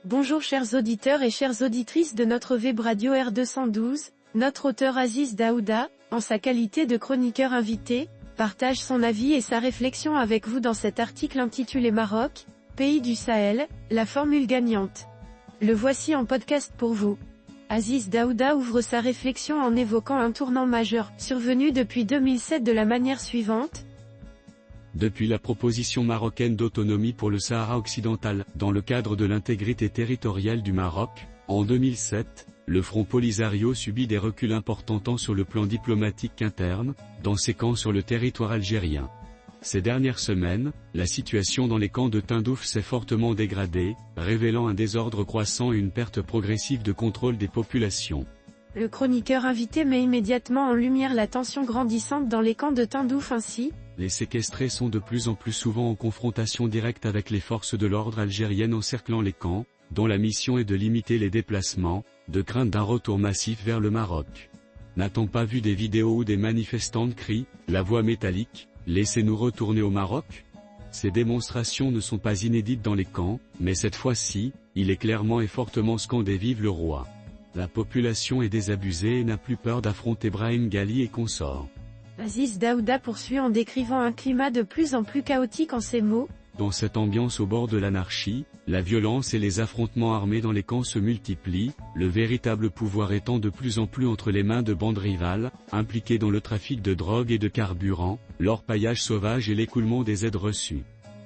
Bonjour chers auditeurs et chères auditrices de notre web radio R212, notre auteur Aziz Daouda, en sa qualité de chroniqueur invité, partage son avis et sa réflexion avec vous dans cet article intitulé Maroc, pays du Sahel, la formule gagnante. Le voici en podcast pour vous. Aziz Daouda ouvre sa réflexion en évoquant un tournant majeur, survenu depuis 2007 de la manière suivante. Depuis la proposition marocaine d'autonomie pour le Sahara occidental, dans le cadre de l'intégrité territoriale du Maroc, en 2007, le Front Polisario subit des reculs importants tant sur le plan diplomatique qu'interne, dans ses camps sur le territoire algérien. Ces dernières semaines, la situation dans les camps de Tindouf s'est fortement dégradée, révélant un désordre croissant et une perte progressive de contrôle des populations. Le chroniqueur invité met immédiatement en lumière la tension grandissante dans les camps de Tindouf ainsi. Les séquestrés sont de plus en plus souvent en confrontation directe avec les forces de l'ordre algériennes encerclant les camps, dont la mission est de limiter les déplacements, de crainte d'un retour massif vers le Maroc. N'a-t-on pas vu des vidéos où des manifestants crient, la voix métallique, « Laissez-nous retourner au Maroc » Ces démonstrations ne sont pas inédites dans les camps, mais cette fois-ci, il est clairement et fortement scandé « Vive le roi ». La population est désabusée et n'a plus peur d'affronter Brahim Ghali et consorts. Aziz Daouda poursuit en décrivant un climat de plus en plus chaotique en ces mots. Dans cette ambiance au bord de l'anarchie, la violence et les affrontements armés dans les camps se multiplient, le véritable pouvoir étant de plus en plus entre les mains de bandes rivales, impliquées dans le trafic de drogue et de carburant, l'orpaillage sauvage et l'écoulement des aides reçues.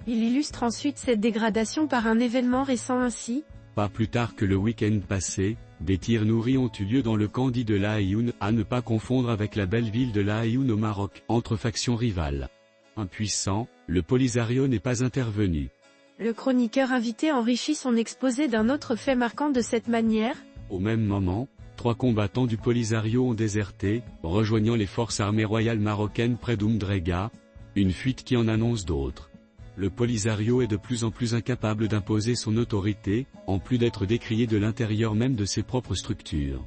Il illustre ensuite cette dégradation par un événement récent ainsi. Pas plus tard que le week-end passé, des tirs nourris ont eu lieu dans le camp dit de La Aïoun, à ne pas confondre avec la belle ville de La Aïoun au Maroc, entre factions rivales. Impuissant, le Polisario n'est pas intervenu. Le chroniqueur invité enrichit son exposé d'un autre fait marquant de cette manière. Au même moment, 3 combattants du Polisario ont déserté, rejoignant les forces armées royales marocaines près d'Oumdrega, une fuite qui en annonce d'autres. Le Polisario est de plus en plus incapable d'imposer son autorité, en plus d'être décrié de l'intérieur même de ses propres structures.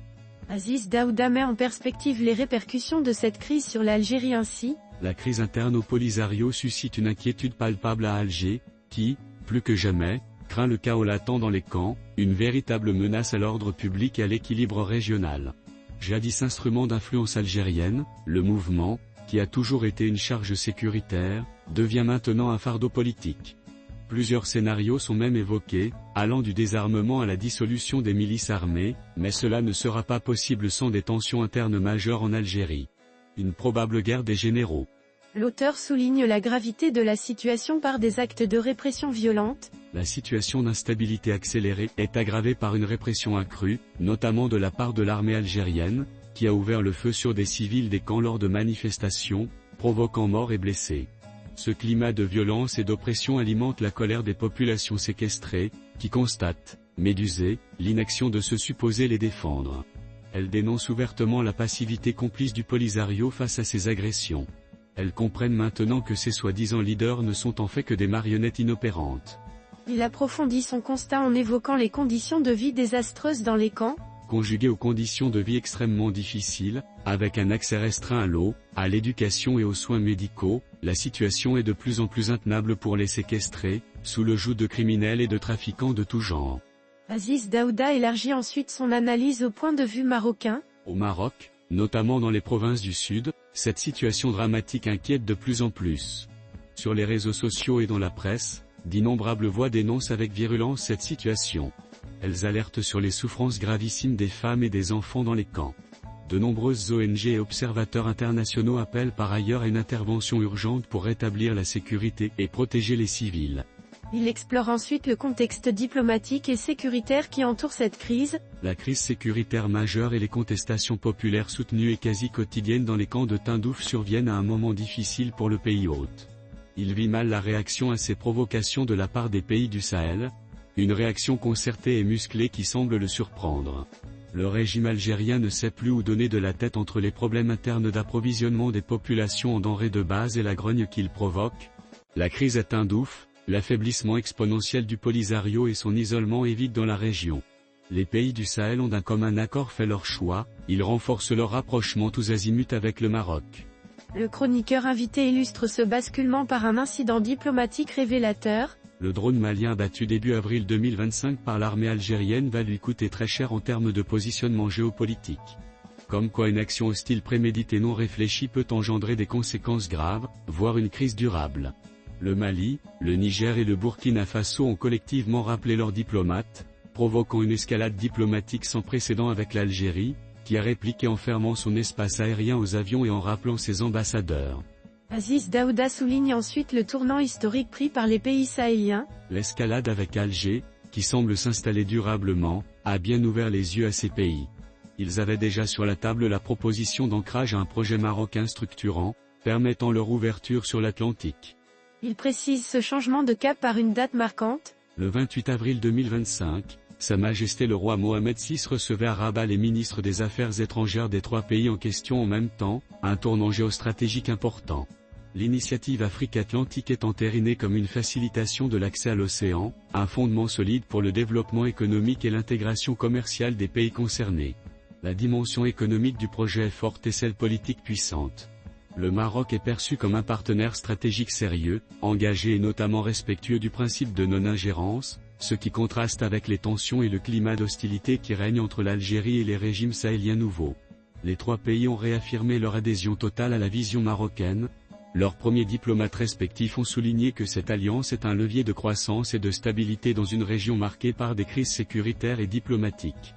Aziz Daouda met en perspective les répercussions de cette crise sur l'Algérie ainsi. La crise interne au Polisario suscite une inquiétude palpable à Alger, qui, plus que jamais, craint le chaos latent dans les camps, une véritable menace à l'ordre public et à l'équilibre régional. Jadis instrument d'influence algérienne, le mouvement, qui a toujours été une charge sécuritaire, devient maintenant un fardeau politique. Plusieurs scénarios sont même évoqués, allant du désarmement à la dissolution des milices armées, mais cela ne sera pas possible sans des tensions internes majeures en Algérie. Une probable guerre des généraux. L'auteur souligne la gravité de la situation par des actes de répression violente. La situation d'instabilité accélérée est aggravée par une répression accrue, notamment de la part de l'armée algérienne, qui a ouvert le feu sur des civils des camps lors de manifestations, provoquant morts et blessés. Ce climat de violence et d'oppression alimente la colère des populations séquestrées, qui constatent, médusées, l'inaction de ceux supposés les défendre. Elles dénoncent ouvertement la passivité complice du Polisario face à ces agressions. Elles comprennent maintenant que ces soi-disant leaders ne sont en fait que des marionnettes inopérantes. Il approfondit son constat en évoquant les conditions de vie désastreuses dans les camps. Conjuguées aux conditions de vie extrêmement difficiles, avec un accès restreint à l'eau, à l'éducation et aux soins médicaux, la situation est de plus en plus intenable pour les séquestrés, sous le joug de criminels et de trafiquants de tout genre. Aziz Daouda élargit ensuite son analyse au point de vue marocain. Au Maroc, notamment dans les provinces du Sud, cette situation dramatique inquiète de plus en plus. Sur les réseaux sociaux et dans la presse, d'innombrables voix dénoncent avec virulence cette situation. Elles alertent sur les souffrances gravissimes des femmes et des enfants dans les camps. De nombreuses ONG et observateurs internationaux appellent par ailleurs à une intervention urgente pour rétablir la sécurité et protéger les civils. Il explore ensuite le contexte diplomatique et sécuritaire qui entoure cette crise. La crise sécuritaire majeure et les contestations populaires soutenues et quasi quotidiennes dans les camps de Tindouf surviennent à un moment difficile pour le pays hôte. Il vit mal la réaction à ces provocations de la part des pays du Sahel, une réaction concertée et musclée qui semble le surprendre. Le régime algérien ne sait plus où donner de la tête entre les problèmes internes d'approvisionnement des populations en denrées de base et la grogne qu'il provoque. La crise à Tindouf, l'affaiblissement exponentiel du Polisario et son isolement évitent dans la région. Les pays du Sahel ont d'un commun accord fait leur choix, ils renforcent leur rapprochement tous azimuts avec le Maroc. Le chroniqueur invité illustre ce basculement par un incident diplomatique révélateur. Le drone malien abattu début avril 2025 par l'armée algérienne va lui coûter très cher en termes de positionnement géopolitique. Comme quoi une action hostile préméditée non réfléchie peut engendrer des conséquences graves, voire une crise durable. Le Mali, le Niger et le Burkina Faso ont collectivement rappelé leurs diplomates, provoquant une escalade diplomatique sans précédent avec l'Algérie, qui a répliqué en fermant son espace aérien aux avions et en rappelant ses ambassadeurs. Aziz Daouda souligne ensuite le tournant historique pris par les pays sahéliens. L'escalade avec Alger, qui semble s'installer durablement, a bien ouvert les yeux à ces pays. Ils avaient déjà sur la table la proposition d'ancrage à un projet marocain structurant, permettant leur ouverture sur l'Atlantique. Il précise ce changement de cap par une date marquante. Le 28 avril 2025, Sa Majesté le roi Mohamed VI recevait à Rabat les ministres des Affaires étrangères des 3 pays en question en même temps, un tournant géostratégique important. L'initiative Afrique-Atlantique est entérinée comme une facilitation de l'accès à l'océan, un fondement solide pour le développement économique et l'intégration commerciale des pays concernés. La dimension économique du projet est forte et celle politique puissante. Le Maroc est perçu comme un partenaire stratégique sérieux, engagé et notamment respectueux du principe de non-ingérence, ce qui contraste avec les tensions et le climat d'hostilité qui règne entre l'Algérie et les régimes sahéliens nouveaux. Les 3 pays ont réaffirmé leur adhésion totale à la vision marocaine. Leurs premiers diplomates respectifs ont souligné que cette alliance est un levier de croissance et de stabilité dans une région marquée par des crises sécuritaires et diplomatiques.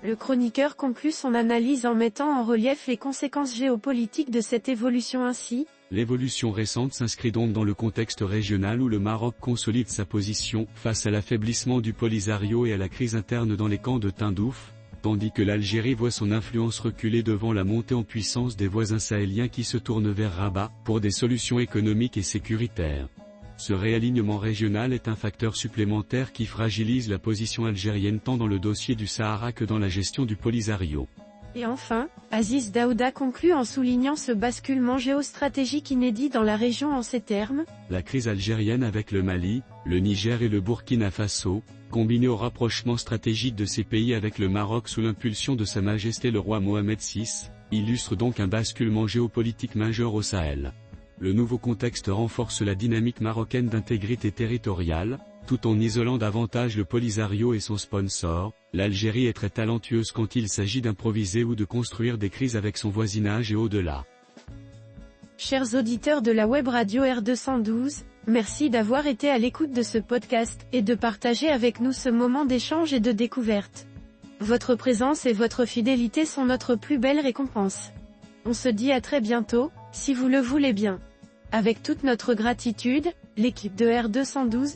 Le chroniqueur conclut son analyse en mettant en relief les conséquences géopolitiques de cette évolution ainsi. L'évolution récente s'inscrit donc dans le contexte régional où le Maroc consolide sa position face à l'affaiblissement du Polisario et à la crise interne dans les camps de Tindouf, tandis que l'Algérie voit son influence reculer devant la montée en puissance des voisins sahéliens qui se tournent vers Rabat pour des solutions économiques et sécuritaires. Ce réalignement régional est un facteur supplémentaire qui fragilise la position algérienne tant dans le dossier du Sahara que dans la gestion du Polisario. Et enfin, Aziz Daouda conclut en soulignant ce basculement géostratégique inédit dans la région en ces termes. La crise algérienne avec le Mali, le Niger et le Burkina Faso, combinée au rapprochement stratégique de ces pays avec le Maroc sous l'impulsion de Sa Majesté le roi Mohamed VI, illustre donc un basculement géopolitique majeur au Sahel. Le nouveau contexte renforce la dynamique marocaine d'intégrité territoriale, tout en isolant davantage le Polisario et son sponsor. L'Algérie est très talentueuse quand il s'agit d'improviser ou de construire des crises avec son voisinage et au-delà. Chers auditeurs de la web radio R212, merci d'avoir été à l'écoute de ce podcast, et de partager avec nous ce moment d'échange et de découverte. Votre présence et votre fidélité sont notre plus belle récompense. On se dit à très bientôt, si vous le voulez bien. Avec toute notre gratitude, l'équipe de R212,